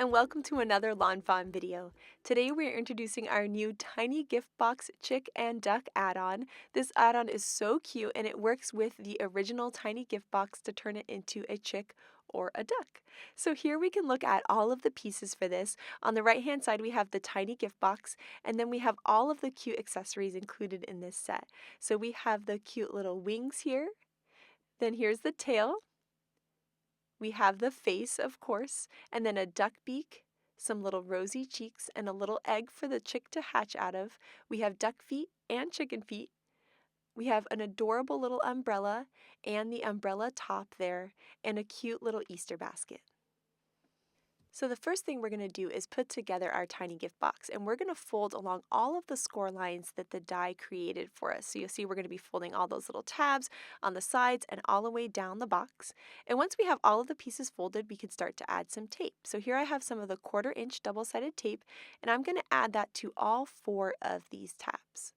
and welcome to another lawnfawn video. Today we are introducing our new tiny gift box chick and duck add-on. This add-on is so cute and it works with the original tiny gift box to turn it into a chick or a duck. So here we can look at all of the pieces for this. On the right hand side we have the tiny gift box, and then we have all of the cute accessories included in this set. So we have the cute little wings here, then here's the tail. We have the face, of course, and then a duck beak, some little rosy cheeks, and a little egg for the chick to hatch out of. We have duck feet and chicken feet. We have an adorable little umbrella and the umbrella top there, and a cute little Easter basket. So the first thing we're going to do is put together our tiny gift box, and we're going to fold along all of the score lines that the die created for us. So you'll see we're going to be folding all those little tabs on the sides and all the way down the box. And once we have all of the pieces folded, we can start to add some tape. So here I have some of the 1/4 inch double-sided tape, and I'm going to add that to all 4 of these tabs.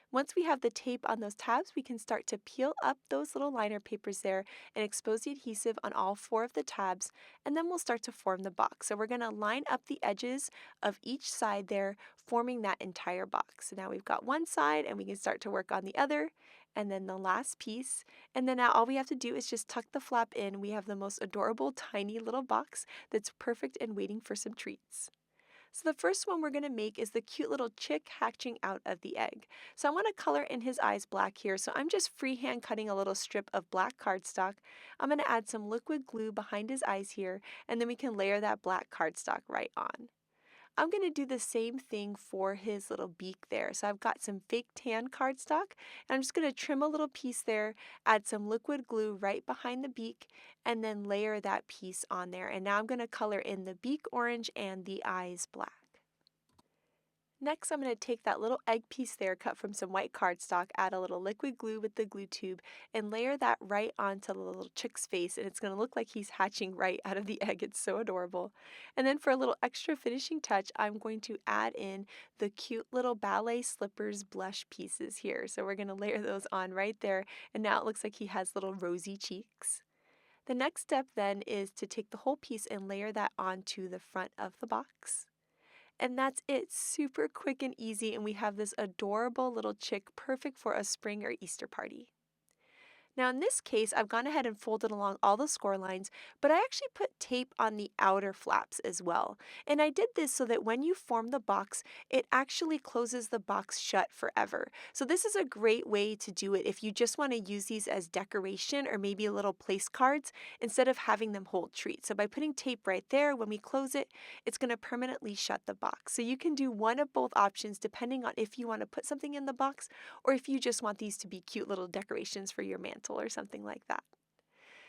Once we have the tape on those tabs, we can start to peel up those little liner papers there and expose the adhesive on all 4 of the tabs, and then we'll start to form the box. So we're going to line up the edges of each side there, forming that entire box. So now we've got one side and we can start to work on the other, and then the last piece. And then now all we have to do is just tuck the flap in. We have the most adorable tiny little box that's perfect and waiting for some treats. So the first one we're going to make is the cute little chick hatching out of the egg. So I want to color in his eyes black here, so I'm just freehand cutting a little strip of black cardstock. I'm going to add some liquid glue behind his eyes here, and then we can layer that black cardstock right on. I'm going to do the same thing for his little beak there. So I've got some fake tan cardstock, and I'm just going to trim a little piece there, add some liquid glue right behind the beak, and then layer that piece on there. And now I'm going to color in the beak orange and the eyes black. Next, I'm going to take that little egg piece there cut from some white cardstock, add a little liquid glue with the glue tube, and layer that right onto the little chick's face, and it's going to look like he's hatching right out of the egg. It's so adorable. And then for a little extra finishing touch, I'm going to add in the cute little Ballet Slippers blush pieces here. So we're going to layer those on right there, and now it looks like he has little rosy cheeks. The next step then is to take the whole piece and layer that onto the front of the box. And that's it, super quick and easy, and we have this adorable little chick perfect for a spring or Easter party. Now in this case, I've gone ahead and folded along all the score lines, but I actually put tape on the outer flaps as well. And I did this so that when you form the box, it actually closes the box shut forever. So this is a great way to do it if you just want to use these as decoration or maybe little place cards instead of having them hold treats. So by putting tape right there, when we close it, it's going to permanently shut the box. So you can do one of both options depending on if you want to put something in the box or if you just want these to be cute little decorations for your mantle or something like that.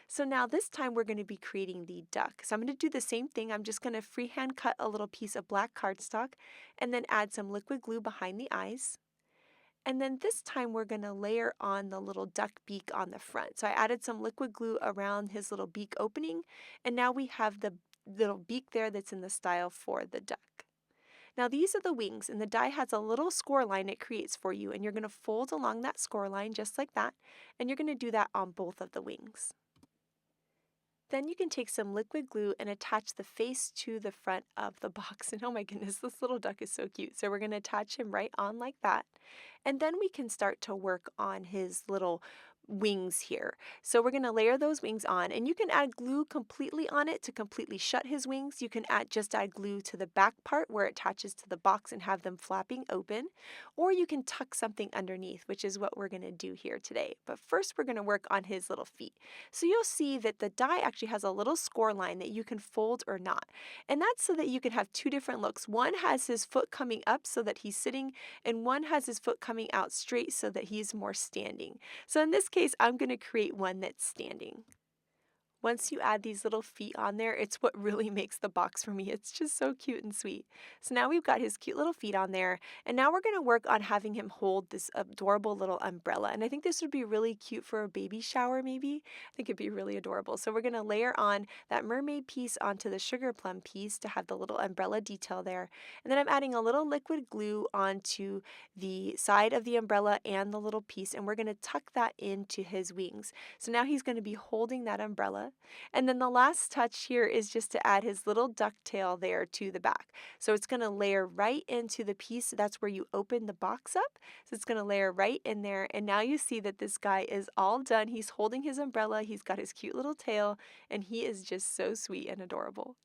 So now this time we're going to be creating the duck. So I'm going to do the same thing. I'm just going to freehand cut a little piece of black cardstock and then add some liquid glue behind the eyes. And then this time we're going to layer on the little duck beak on the front. So I added some liquid glue around his little beak opening, and now we have the little beak there that's in the style for the duck. Now these are the wings, and the die has a little score line it creates for you, and you're going to fold along that score line just like that, and you're going to do that on both of the wings. Then you can take some liquid glue and attach the face to the front of the box, and oh my goodness, this little duck is so cute. So we're going to attach him right on like that, and then we can start to work on his little wings here. So we're going to layer those wings on, and you can add glue completely on it to completely shut his wings. You can just add glue to the back part where it attaches to the box and have them flapping open, or you can tuck something underneath, which is what we're going to do here today. But first we're going to work on his little feet. So you'll see that the die actually has a little score line that you can fold or not, and that's so that you can have 2 different looks. One has his foot coming up so that he's sitting, and one has his foot coming out straight so that he's more standing. So in this case, I'm going to create one that's standing. Once you add these little feet on there, it's what really makes the box for me. It's just so cute and sweet. So now we've got his cute little feet on there, and now we're going to work on having him hold this adorable little umbrella. And I think this would be really cute for a baby shower maybe. I think it'd be really adorable. So we're going to layer on that mermaid piece onto the sugar plum piece to have the little umbrella detail there. And then I'm adding a little liquid glue onto the side of the umbrella and the little piece, and we're going to tuck that into his wings. So now he's going to be holding that umbrella. And then the last touch here is just to add his little ducktail there to the back. So it's going to layer right into the piece. That's where you open the box up. So it's going to layer right in there. And now you see that this guy is all done. He's holding his umbrella. He's got his cute little tail, and he is just so sweet and adorable.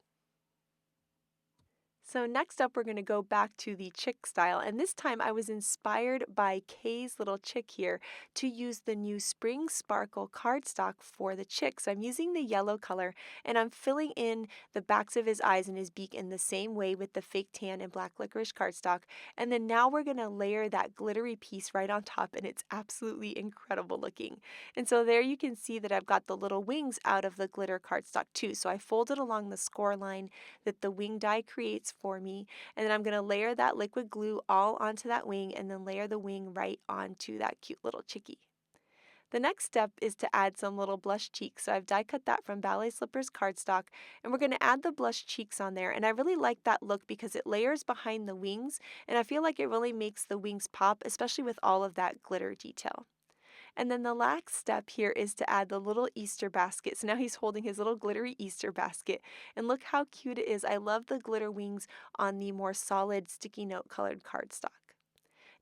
So next up, we're going to go back to the chick style, and this time I was inspired by Kay's little chick here to use the new Spring Sparkle cardstock for the chick. So I'm using the yellow color, and I'm filling in the backs of his eyes and his beak in the same way with the fake tan and black licorice cardstock. And then now we're going to layer that glittery piece right on top, and it's absolutely incredible looking. And so there you can see that I've got the little wings out of the glitter cardstock too. So I folded along the score line that the wing die creates for me, and then I'm going to layer that liquid glue all onto that wing and then layer the wing right onto that cute little chickie. The next step is to add some little blush cheeks. So I've die cut that from Ballet Slippers cardstock, and we're going to add the blush cheeks on there. And I really like that look because it layers behind the wings, and I feel like it really makes the wings pop, especially with all of that glitter detail. And then the last step here is to add the little Easter basket. So now he's holding his little glittery Easter basket. And look how cute it is. I love the glitter wings on the more solid sticky note colored cardstock.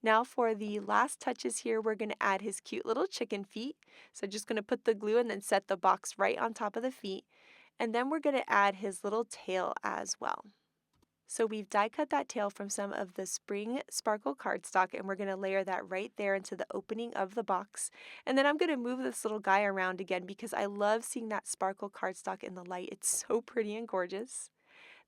Now for the last touches here, we're going to add his cute little chicken feet. So just going to put the glue and then set the box right on top of the feet. And then we're going to add his little tail as well. So we've die cut that tail from some of the Spring Sparkle cardstock, and we're going to layer that right there into the opening of the box. And then I'm going to move this little guy around again because I love seeing that sparkle cardstock in the light. It's so pretty and gorgeous.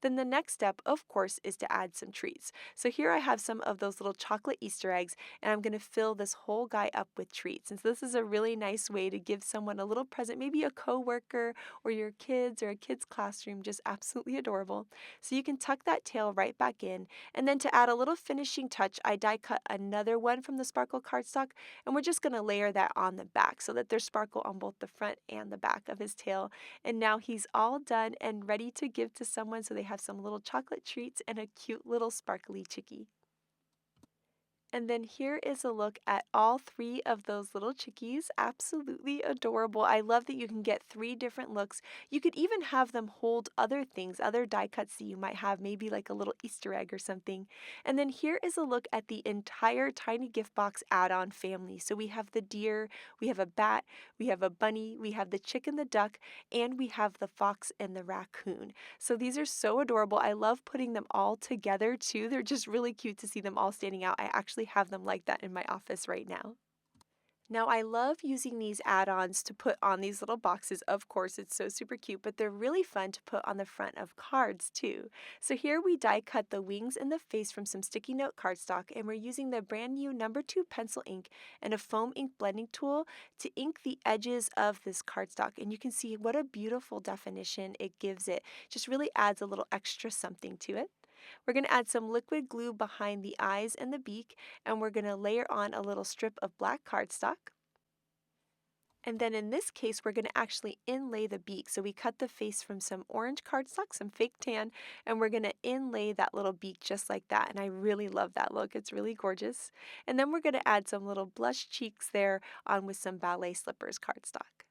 Then the next step, of course, is to add some treats. So here I have some of those little chocolate Easter eggs, and I'm going to fill this whole guy up with treats. And so this is a really nice way to give someone a little present, maybe a coworker or your kids or a kid's classroom, just absolutely adorable. So you can tuck that tail right back in, and then to add a little finishing touch, I die cut another one from the sparkle cardstock, and we're just going to layer that on the back so that there's sparkle on both the front and the back of his tail. And now he's all done and ready to give to someone, so they have some little chocolate treats and a cute little sparkly chickie. And then here is a look at all three of those little chickies. Absolutely adorable. I love that you can get three different looks. You could even have them hold other things, other die cuts that you might have, maybe like a little Easter egg or something. And then here is a look at the entire Tiny Gift Box add-on family. So we have the deer, we have a bat, we have a bunny, we have the chick and the duck, and we have the fox and the raccoon. So these are so adorable. I love putting them all together too. They're just really cute to see them all standing out. I actually have them like that in my office right now. Now, I love using these add-ons to put on these little boxes. Of course, it's so super cute, but they're really fun to put on the front of cards too. So here we die cut the wings and the face from some sticky note cardstock, and we're using the brand new #2 pencil ink and a foam ink blending tool to ink the edges of this cardstock. And you can see what a beautiful definition it gives it. Just really adds a little extra something to it. We're going to add some liquid glue behind the eyes and the beak, and we're going to layer on a little strip of black cardstock. And then in this case, we're going to actually inlay the beak. So we cut the face from some orange cardstock, some fake tan, and we're going to inlay that little beak just like that. And I really love that look. It's really gorgeous. And then we're going to add some little blush cheeks there on with some Ballet Slippers cardstock.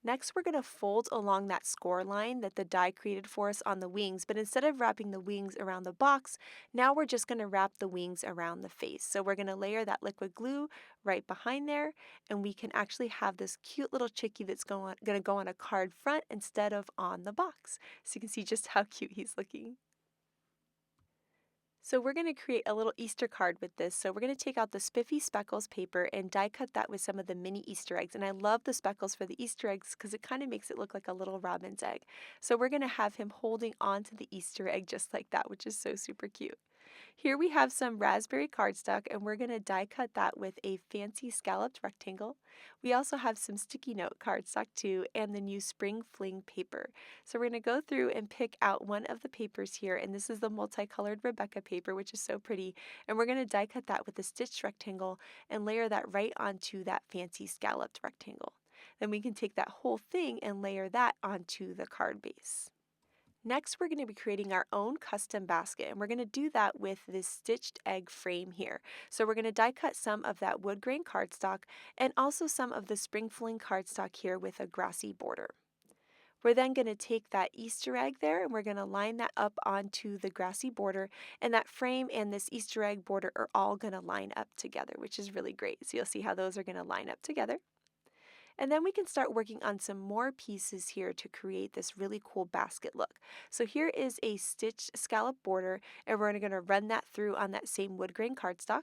Next, we're going to fold along that score line that the die created for us on the wings, but instead of wrapping the wings around the box, now we're just going to wrap the wings around the face. So we're going to layer that liquid glue right behind there, and we can actually have this cute little chickie that's going to go on a card front instead of on the box. So you can see just how cute he's looking. So we're going to create a little Easter card with this. So we're going to take out the spiffy speckles paper and die cut that with some of the mini Easter eggs. And I love the speckles for the Easter eggs because it kind of makes it look like a little robin's egg. So we're going to have him holding on to the Easter egg just like that, which is so super cute. Here we have some raspberry cardstock, and we're going to die cut that with a fancy scalloped rectangle. We also have some sticky note cardstock too, and the new spring fling paper. So we're going to go through and pick out one of the papers here, and this is the multicolored Rebecca paper, which is so pretty. And we're going to die cut that with a stitched rectangle and layer that right onto that fancy scalloped rectangle. Then we can take that whole thing and layer that onto the card base. Next, we're going to be creating our own custom basket, and we're going to do that with this stitched egg frame here. So we're going to die cut some of that wood grain cardstock and also some of the spring fling cardstock here with a grassy border. We're then going to take that Easter egg there and we're going to line that up onto the grassy border, and that frame and this Easter egg border are all going to line up together, which is really great. So you'll see how those are going to line up together. And then we can start working on some more pieces here to create this really cool basket look. So here is a stitched scallop border, and we're going to run that through on that same woodgrain cardstock.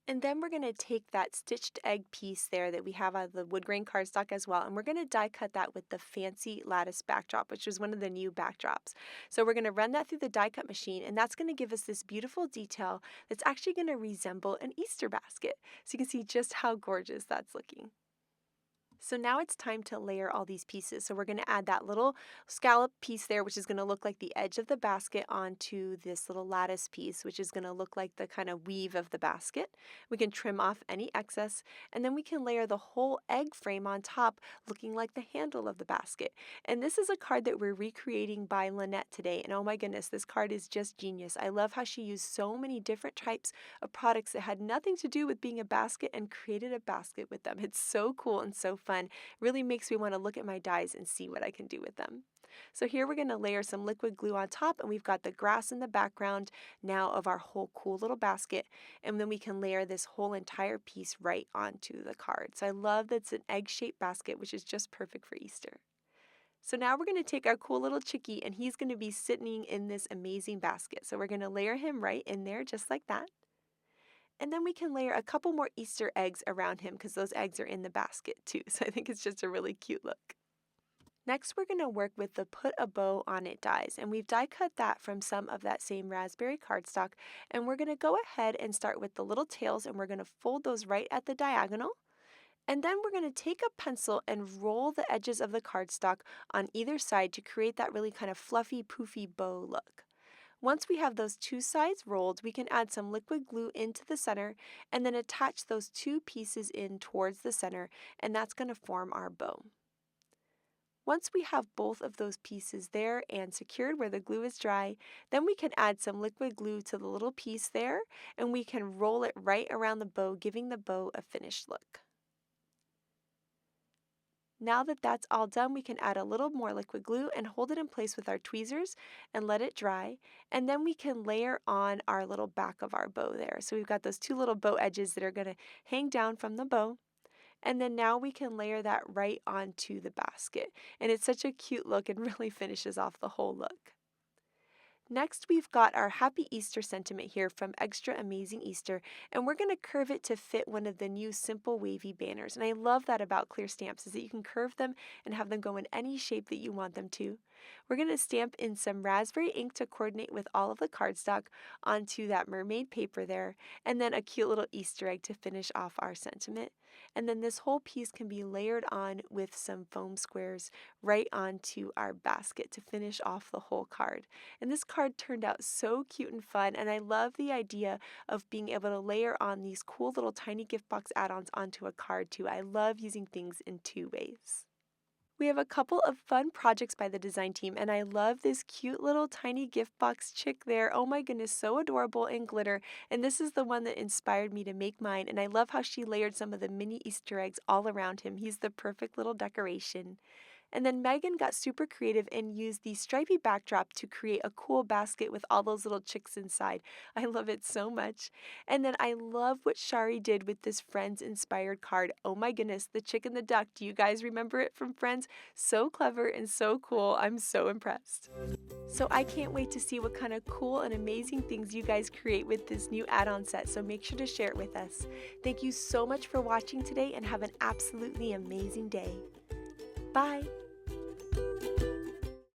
And then we're going to take that stitched egg piece there that we have on the woodgrain cardstock as well, and we're going to die cut that with the fancy lattice backdrop, which is one of the new backdrops. So we're going to run that through the die cut machine, and that's going to give us this beautiful detail that's actually going to resemble an Easter basket. So you can see just how gorgeous that's looking. So now it's time to layer all these pieces. So we're going to add that little scallop piece there, which is going to look like the edge of the basket, onto this little lattice piece, which is going to look like the kind of weave of the basket. We can trim off any excess, and then we can layer the whole egg frame on top, looking like the handle of the basket. And this is a card that we're recreating by Lynette today, and oh my goodness, this card is just genius. I love how she used so many different types of products that had nothing to do with being a basket and created a basket with them. It's so cool and so fun. Really makes me want to look at my dies and see what I can do with them. So here we're going to layer some liquid glue on top, and we've got the grass in the background now of our whole cool little basket, and then we can layer this whole entire piece right onto the card. So I love that it's an egg-shaped basket, which is just perfect for Easter. So now we're going to take our cool little chickie, and he's going to be sitting in this amazing basket. So we're going to layer him right in there just like that. And then we can layer a couple more Easter eggs around him because those eggs are in the basket too. So I think it's just a really cute look. Next, we're going to work with the Put a Bow on It dies, and we've die cut that from some of that same raspberry cardstock, and we're going to go ahead and start with the little tails, and we're going to fold those right at the diagonal. And then we're going to take a pencil and roll the edges of the cardstock on either side to create that really kind of fluffy, poofy bow look. Once we have those two sides rolled, we can add some liquid glue into the center and then attach those two pieces in towards the center, and that's going to form our bow. Once we have both of those pieces there and secured where the glue is dry, then we can add some liquid glue to the little piece there, and we can roll it right around the bow, giving the bow a finished look. Now that that's all done, we can add a little more liquid glue and hold it in place with our tweezers and let it dry. And then we can layer on our little back of our bow there. So we've got those two little bow edges that are going to hang down from the bow. And then now we can layer that right onto the basket. And it's such a cute look and really finishes off the whole look. Next, we've got our Happy Easter sentiment here from Extra Amazing Easter, and we're going to curve it to fit one of the new simple wavy banners. And I love that about clear stamps, is that you can curve them and have them go in any shape that you want them to. We're going to stamp in some raspberry ink to coordinate with all of the cardstock onto that mermaid paper there, and then a cute little Easter egg to finish off our sentiment. And then this whole piece can be layered on with some foam squares right onto our basket to finish off the whole card. And this card turned out so cute and fun, and I love the idea of being able to layer on these cool little tiny gift box add-ons onto a card too. I love using things in two ways. We have a couple of fun projects by the design team, and I love this cute little tiny gift box chick there. Oh my goodness, so adorable in glitter. And this is the one that inspired me to make mine, and I love how she layered some of the mini Easter eggs all around him. He's the perfect little decoration. And then Megan got super creative and used the stripy backdrop to create a cool basket with all those little chicks inside. I love it so much. And then I love what Shari did with this Friends inspired card. Oh my goodness, the chick and the duck. Do you guys remember it from Friends? So clever and so cool. I'm so impressed. So I can't wait to see what kind of cool and amazing things you guys create with this new add-on set, so make sure to share it with us. Thank you so much for watching today, and have an absolutely amazing day. Bye!